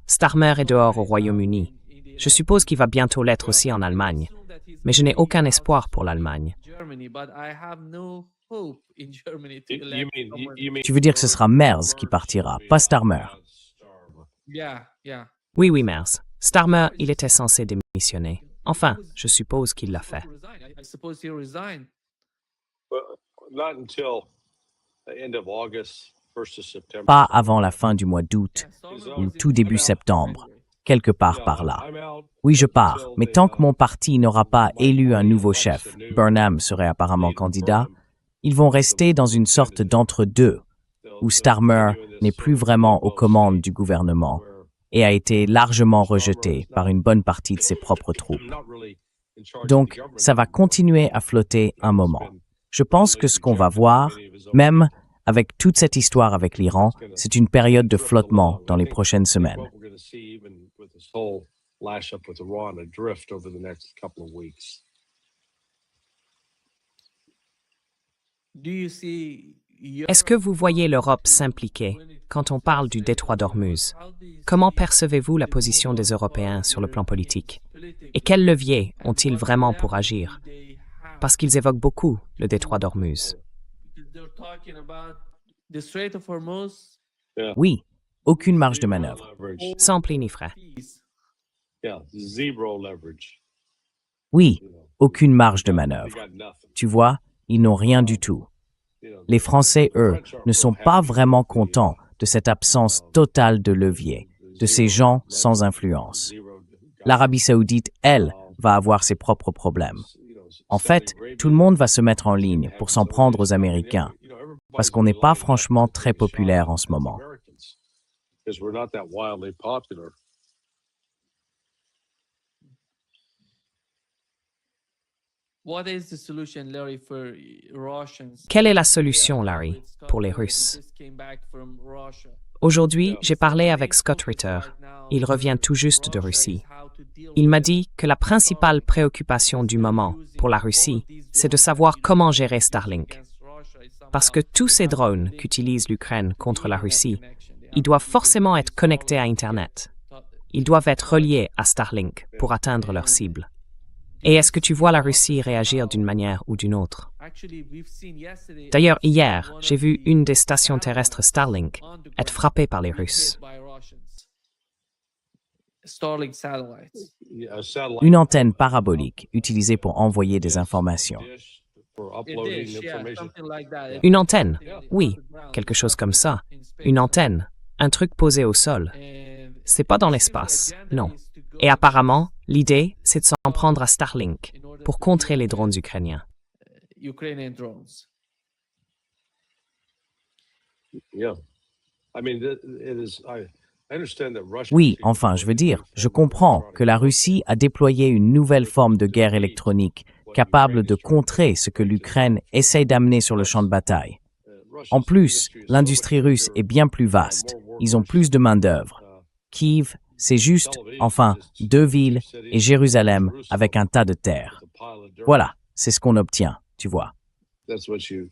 Starmer est dehors au Royaume-Uni. Je suppose qu'il va bientôt l'être aussi en Allemagne. Mais je n'ai aucun espoir pour l'Allemagne. Tu veux dire que ce sera Merz qui partira, pas Starmer? Oui, Merz. Starmer, il était censé démissionner. Enfin, je suppose qu'il l'a fait. Not until the end of August, 1st of September. Pas avant la fin du mois d'août ou tout début septembre, quelque part par là. Oui, je pars, mais tant que mon parti n'aura pas élu un nouveau chef, Burnham serait apparemment candidat, ils vont rester dans une sorte d'entre-deux, où Starmer n'est plus vraiment aux commandes du gouvernement et a été largement rejeté par une bonne partie de ses propres troupes. Donc, ça va continuer à flotter un moment. Je pense que ce qu'on va voir, même avec toute cette histoire avec l'Iran, c'est une période de flottement dans les prochaines semaines. Est-ce que vous voyez l'Europe s'impliquer quand on parle du détroit d'Ormuz? Comment percevez-vous la position des Européens sur le plan politique? Et quels leviers ont-ils vraiment pour agir? Parce qu'ils évoquent beaucoup le détroit d'Ormuz. Oui, aucune marge de manœuvre. Sans pli ni frais. Oui, aucune marge de manœuvre. Tu vois, ils n'ont rien du tout. Les Français, eux, ne sont pas vraiment contents de cette absence totale de levier, de ces gens sans influence. L'Arabie saoudite, elle, va avoir ses propres problèmes. En fait, tout le monde va se mettre en ligne pour s'en prendre aux Américains, parce qu'on n'est pas franchement très populaire en ce moment. Quelle est la solution, Larry, pour les Russes? Aujourd'hui, j'ai parlé avec Scott Ritter. Il revient tout juste de Russie. Il m'a dit que la principale préoccupation du moment pour la Russie, c'est de savoir comment gérer Starlink. Parce que tous ces drones qu'utilise l'Ukraine contre la Russie, ils doivent forcément être connectés à Internet. Ils doivent être reliés à Starlink pour atteindre leur cible. Et est-ce que tu vois la Russie réagir d'une manière ou d'une autre? D'ailleurs, hier, j'ai vu une des stations terrestres Starlink être frappée par les Russes. Une antenne parabolique utilisée pour envoyer des informations. Une antenne? Oui, quelque chose comme ça. Une antenne, un truc posé au sol. C'est pas dans l'espace, non. Et apparemment, l'idée, c'est de s'en prendre à Starlink pour contrer les drones ukrainiens. Oui, enfin, je veux dire, je comprends que la Russie a déployé une nouvelle forme de guerre électronique capable de contrer ce que l'Ukraine essaye d'amener sur le champ de bataille. En plus, l'industrie russe est bien plus vaste. Ils ont plus de main-d'œuvre. Kiev, c'est juste, enfin, 2 villes et Jérusalem avec un tas de terre. Voilà, c'est ce qu'on obtient, tu vois. That's what you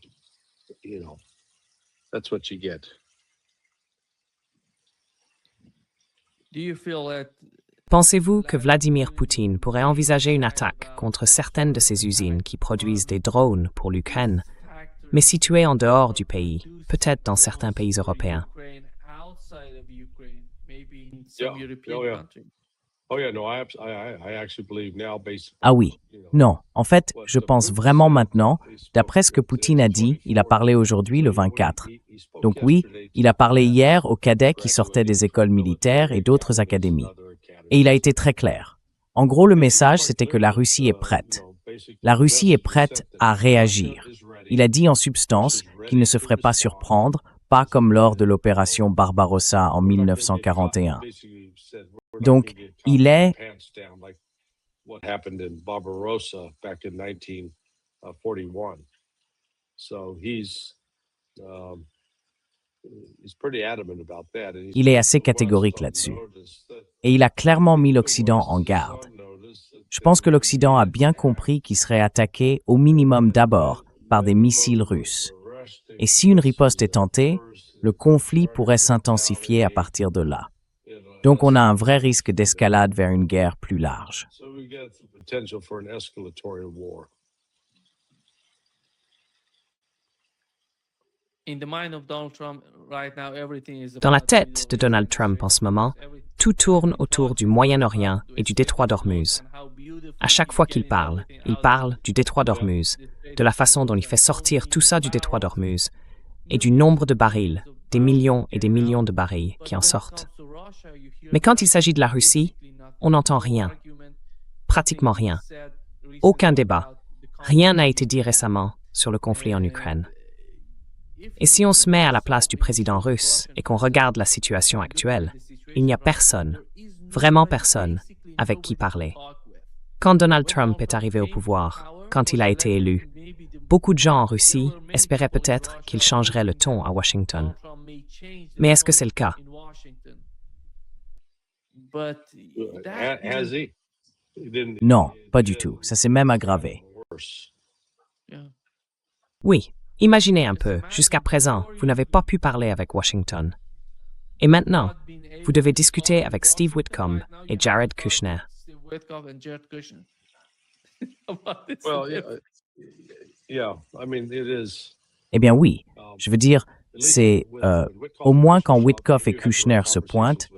get. Do you feel that Pensez-vous que Vladimir Poutine pourrait envisager une attaque contre certaines de ces usines qui produisent des drones pour l'Ukraine, mais situées en dehors du pays, peut-être dans certains pays européens? Ukraine outside of Ukraine, maybe in Yeah, some European yeah. country? Oh yeah, no, I actually believe now, based. Ah oui, non, en fait, je pense vraiment maintenant, d'après ce que Poutine a dit, il a parlé aujourd'hui le 24. Donc oui, il a parlé hier aux cadets qui sortaient des écoles militaires et d'autres académies. Et il a été très clair. En gros, le message, c'était que la Russie est prête. La Russie est prête à réagir. Il a dit en substance qu'il ne se ferait pas surprendre, pas comme lors de l'opération Barbarossa en 1941. Donc, il est... What happened in Barbarossa back in 1941. So he's pretty adamant about that. Il est assez catégorique là-dessus. Et il a clairement mis l'Occident en garde. Je pense que l'Occident a bien compris qu'il serait attaqué au minimum d'abord par des missiles russes. Et si une riposte est tentée, le conflit pourrait s'intensifier à partir de là. Donc on a un vrai risque d'escalade vers une guerre plus large. So we got the potential for an escalatory war. In the mind of Donald Trump right now, everything is Dans la about, tête de Donald Trump en ce moment, tout tourne autour du Moyen-Orient et du détroit d'Ormuz. À chaque fois qu'il parle du détroit d'Ormuz, de la façon dont il fait sortir tout ça du détroit d'Ormuz, et du nombre de barils, des millions et des millions de barils qui en sortent. Mais quand il s'agit de la Russie, on n'entend rien, pratiquement rien. Aucun débat. Rien n'a été dit récemment sur le conflit en Ukraine. Et si on se met à la place du président russe et qu'on regarde la situation actuelle, il n'y a personne, vraiment personne, avec qui parler. Quand Donald Trump est arrivé au pouvoir, quand il a été élu, beaucoup de gens en Russie espéraient peut-être qu'il changerait le ton à Washington. Mais est-ce que c'est le cas? Has he? He didn't. Non, pas du tout. Ça s'est même aggravé. Worse. Oui, imaginez un peu, jusqu'à présent, vous n'avez pas pu parler avec Washington. Et maintenant, vous devez discuter avec Steve Whitcomb et Jared Kushner. Well, yeah. I mean, it is. Eh bien oui, je veux dire, c'est au moins quand Witkoff et Kushner se pointent,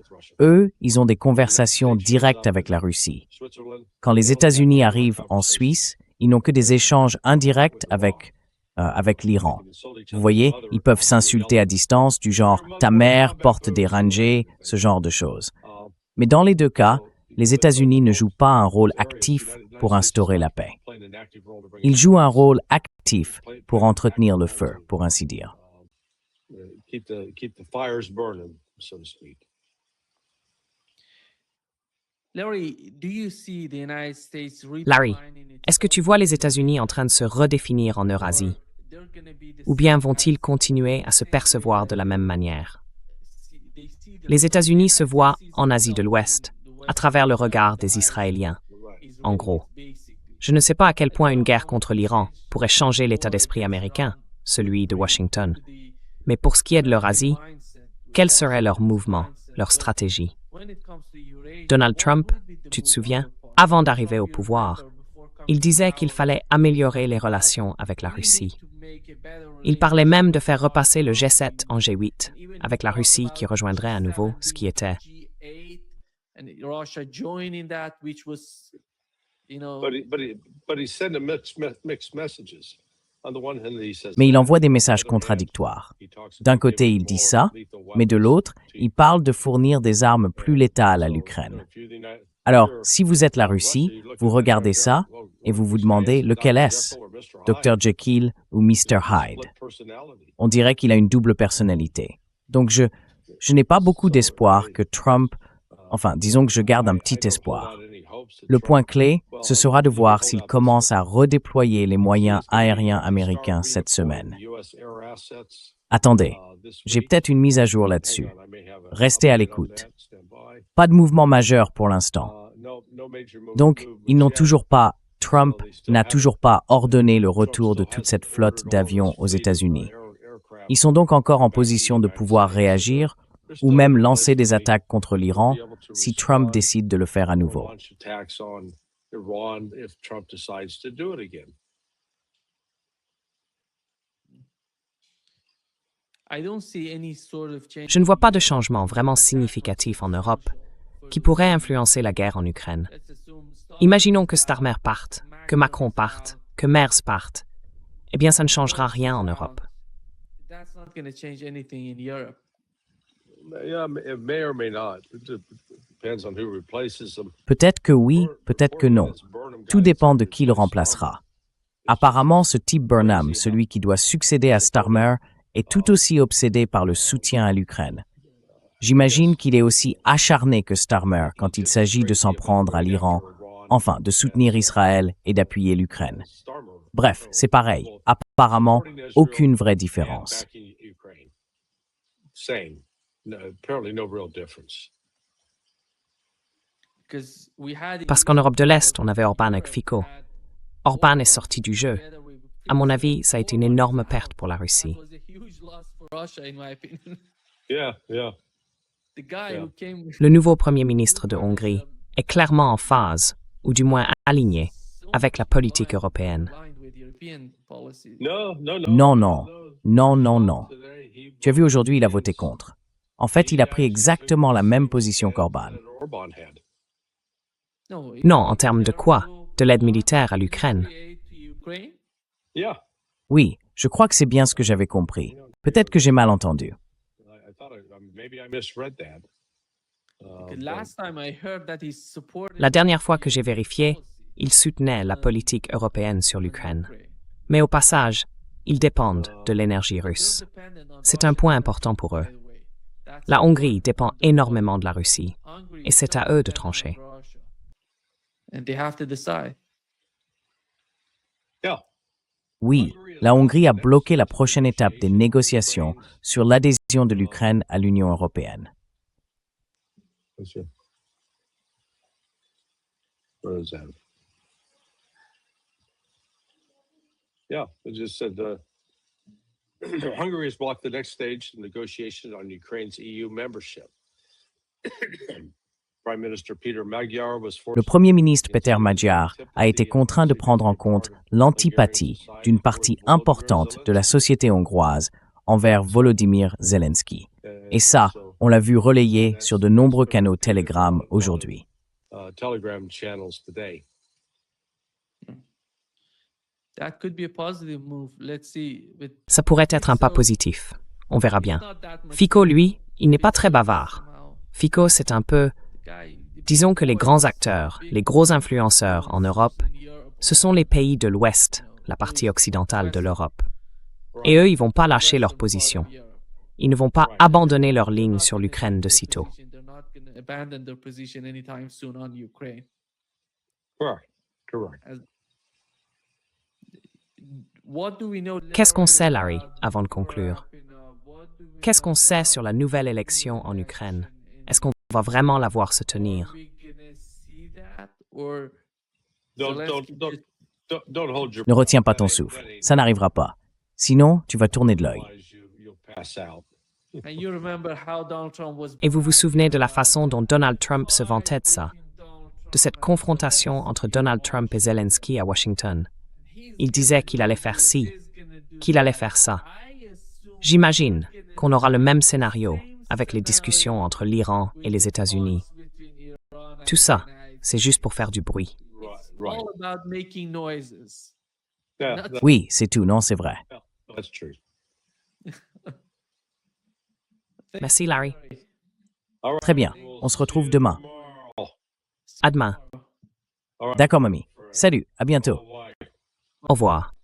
eux, ils ont des conversations directes avec la Russie. Quand les États-Unis arrivent en Suisse, ils n'ont que des échanges indirects avec l'Iran. Vous voyez, ils peuvent s'insulter à distance du genre « ta mère porte des rangers », ce genre de choses. Mais dans les deux cas, les États-Unis ne jouent pas un rôle actif pour instaurer la paix. Ils jouent un rôle actif pour entretenir le feu, pour ainsi dire. Keep the fires burning, so to speak. Larry, est-ce que tu vois les États-Unis en train de se redéfinir en Eurasie? Ou bien vont-ils continuer à se percevoir de la même manière? Les États-Unis se voient en Asie de l'Ouest, à travers le regard des Israéliens, en gros. Je ne sais pas à quel point une guerre contre l'Iran pourrait changer l'état d'esprit américain, celui de Washington. Mais pour ce qui est de l'Eurasie, quel serait leur mouvement, leur stratégie? Donald Trump, tu te souviens, avant d'arriver au pouvoir, il disait qu'il fallait améliorer les relations avec la Russie. Il parlait même de faire repasser le G7 en G8, avec la Russie qui rejoindrait à nouveau ce qui était. But he sent a mixed messages. On the one hand, he says, Mais il envoie des messages contradictoires. D'un côté, il dit ça, mais de l'autre, il parle de fournir des armes plus létales à l'Ukraine. Alors, si vous êtes la Russie, vous regardez ça et vous vous demandez lequel est-ce, Dr. Jekyll ou Mr. Hyde. On dirait qu'il a une double personnalité. Donc Je n'ai pas beaucoup d'espoir que Trump, enfin, disons que je garde un petit espoir. Le point clé, ce sera de voir s'il commence à redéployer les moyens aériens américains cette semaine. Attendez, j'ai peut-être une mise à jour là-dessus. Restez à l'écoute. Pas de mouvement majeur pour l'instant. Donc, Trump n'a toujours pas ordonné le retour de toute cette flotte d'avions aux États-Unis. Ils sont donc encore en position de pouvoir réagir ou même lancer des attaques contre l'Iran si Trump décide de le faire à nouveau. Je ne vois pas de changement vraiment significatif en Europe qui pourrait influencer la guerre en Ukraine. Imaginons que Starmer parte, que Macron parte, que Merz parte. Eh bien, ça ne changera rien en Europe. Peut-être que oui, peut-être que non. Tout dépend de qui le remplacera. Apparemment, ce type Burnham, celui qui doit succéder à Starmer, est tout aussi obsédé par le soutien à l'Ukraine. J'imagine qu'il est aussi acharné que Starmer quand il s'agit de s'en prendre à l'Iran, enfin de soutenir Israël et d'appuyer l'Ukraine. Bref, c'est pareil. Apparemment, aucune vraie différence. Parce qu'en Europe de l'Est, on avait Orban avec Fico. Orban est sorti du jeu. À mon avis, ça a été une énorme perte pour la Russie. Le nouveau Premier ministre de Hongrie est clairement en phase, ou du moins aligné, avec la politique européenne. Non. Tu as vu aujourd'hui, il a voté contre. En fait, il a pris exactement la même position qu'Orban. Non, en termes de quoi? De l'aide militaire à l'Ukraine. Oui, je crois que c'est bien ce que j'avais compris. Peut-être que j'ai mal entendu. La dernière fois que j'ai vérifié, il soutenait la politique européenne sur l'Ukraine. Mais au passage, ils dépendent de l'énergie russe. C'est un point important pour eux. La Hongrie dépend énormément de la Russie, et c'est à eux de trancher. Oui, la Hongrie a bloqué la prochaine étape des négociations sur l'adhésion de l'Ukraine à l'Union européenne. It just said Hungary has blocked the next stage of negotiations on Ukraine's EU membership. Prime Minister Peter Magyar was forced. Le Premier ministre Péter Magyar a été contraint de prendre en compte l'antipathie d'une partie importante de la société hongroise envers Volodymyr Zelensky. Et ça, on l'a vu relayé sur de nombreux canaux Telegram aujourd'hui. Telegram channels today. Ça pourrait être un pas positif. On verra bien. Fico, lui, il n'est pas très bavard. Fico, c'est un peu... Disons que les grands acteurs, les gros influenceurs en Europe, ce sont les pays de l'Ouest, la partie occidentale de l'Europe. Et eux, ils vont pas lâcher leur position. Ils ne vont pas abandonner leur ligne sur l'Ukraine de sitôt. Correct. Qu'est-ce qu'on sait, Larry, avant de conclure? Qu'est-ce qu'on sait sur la nouvelle élection en Ukraine? Est-ce qu'on va vraiment la voir se tenir? Ne retiens pas ton souffle, ça n'arrivera pas. Sinon, tu vas tourner de l'œil. Et vous vous souvenez de la façon dont Donald Trump se vantait de ça? De cette confrontation entre Donald Trump et Zelensky à Washington. Il disait qu'il allait faire ci, qu'il allait faire ça. J'imagine qu'on aura le même scénario avec les discussions entre l'Iran et les États-Unis. Tout ça, c'est juste pour faire du bruit. Oui, c'est tout, non, c'est vrai. Merci, Larry. Très bien, on se retrouve demain. À demain. D'accord, mamie. Salut, à bientôt. Au revoir.